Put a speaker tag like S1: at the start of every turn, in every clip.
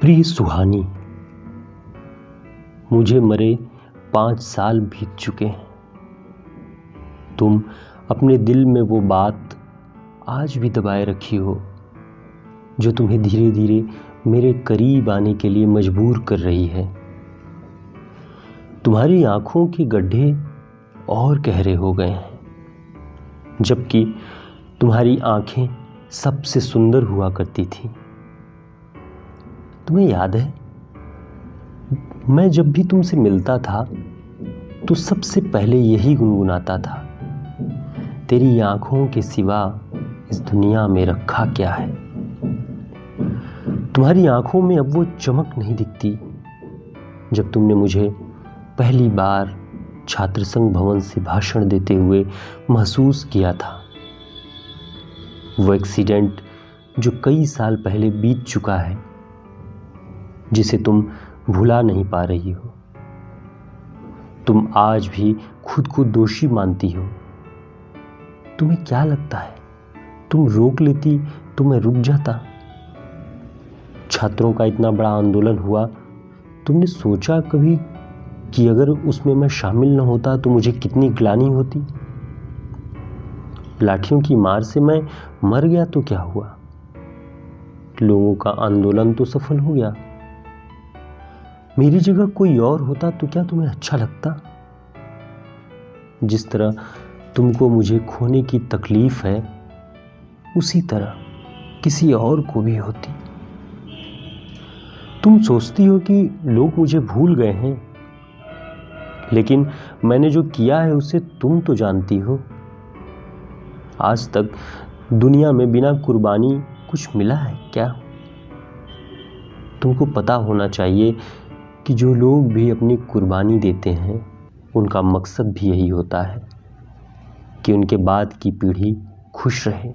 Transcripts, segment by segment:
S1: प्रिय सुहानी, मुझे मरे 5 साल बीत चुके हैं। तुम अपने दिल में वो बात आज भी दबाए रखी हो जो तुम्हें धीरे धीरे मेरे करीब आने के लिए मजबूर कर रही है। तुम्हारी आंखों के गड्ढे और गहरे हो गए हैं, जबकि तुम्हारी आंखें सबसे सुंदर हुआ करती थी। तुम्हें याद है, मैं जब भी तुमसे मिलता था तो सबसे पहले यही गुनगुनाता था, तेरी आंखों के सिवा इस दुनिया में रखा क्या है। तुम्हारी आंखों में अब वो चमक नहीं दिखती जब तुमने मुझे पहली बार छात्र संघ भवन से भाषण देते हुए महसूस किया था। वो एक्सीडेंट जो कई साल पहले बीत चुका है, जिसे तुम भुला नहीं पा रही हो। तुम आज भी खुद को दोषी मानती हो। तुम्हें क्या लगता है, तुम रोक लेती तो मैं रुक जाता? छात्रों का इतना बड़ा आंदोलन हुआ, तुमने सोचा कभी कि अगर उसमें मैं शामिल न होता तो मुझे कितनी ग्लानि होती? लाठियों की मार से मैं मर गया तो क्या हुआ? लोगों का आंदोलन तो सफल हो गया। मेरी जगह कोई और होता तो क्या तुम्हें अच्छा लगता? जिस तरह तुमको मुझे खोने की तकलीफ है, उसी तरह किसी और को भी होती। तुम सोचती हो कि लोग मुझे भूल गए हैं, लेकिन मैंने जो किया है उसे तुम तो जानती हो। आज तक दुनिया में बिना कुर्बानी कुछ मिला है क्या? तुमको पता होना चाहिए कि जो लोग भी अपनी कुर्बानी देते हैं, उनका मकसद भी यही होता है कि उनके बाद की पीढ़ी खुश रहे।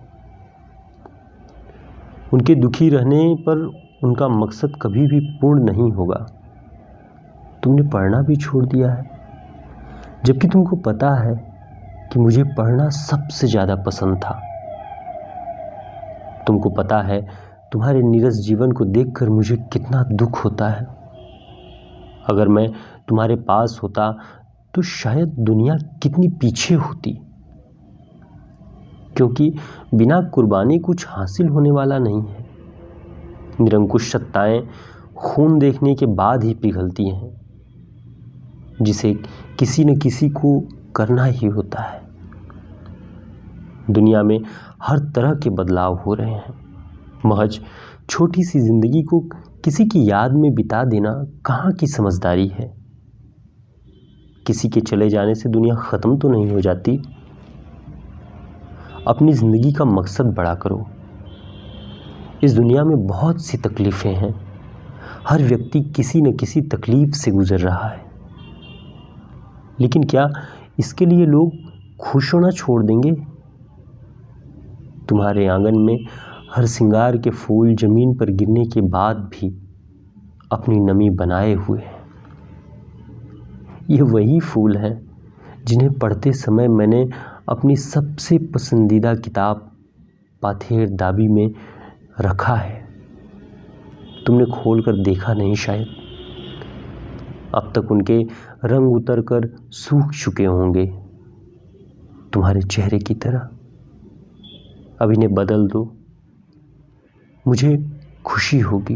S1: उनके दुखी रहने पर उनका मकसद कभी भी पूर्ण नहीं होगा। तुमने पढ़ना भी छोड़ दिया है, जबकि तुमको पता है कि मुझे पढ़ना सबसे ज़्यादा पसंद था। तुमको पता है तुम्हारे नीरस जीवन को देखकर मुझे कितना दुख होता है। अगर मैं तुम्हारे पास होता तो शायद दुनिया कितनी पीछे होती, क्योंकि बिना कुर्बानी कुछ हासिल होने वाला नहीं है। निरंकुश सत्ताएं खून देखने के बाद ही पिघलती हैं, जिसे किसी न किसी को करना ही होता है। दुनिया में हर तरह के बदलाव हो रहे हैं। महज छोटी सी जिंदगी को किसी की याद में बिता देना कहाँ की समझदारी है? किसी के चले जाने से दुनिया खत्म तो नहीं हो जाती। अपनी जिंदगी का मकसद बड़ा करो। इस दुनिया में बहुत सी तकलीफें हैं। हर व्यक्ति किसी न किसी तकलीफ से गुजर रहा है, लेकिन क्या इसके लिए लोग खुश होना छोड़ देंगे? तुम्हारे आंगन में हर श्रृंगार के फूल जमीन पर गिरने के बाद भी अपनी नमी बनाए हुए हैं। ये वही फूल हैं जिन्हें पढ़ते समय मैंने अपनी सबसे पसंदीदा किताब पाथेर दाबी में रखा है। तुमने खोल कर देखा नहीं शायद। अब तक उनके रंग उतर कर सूख चुके होंगे, तुम्हारे चेहरे की तरह। अब इन्हें बदल दो, मुझे खुशी होगी।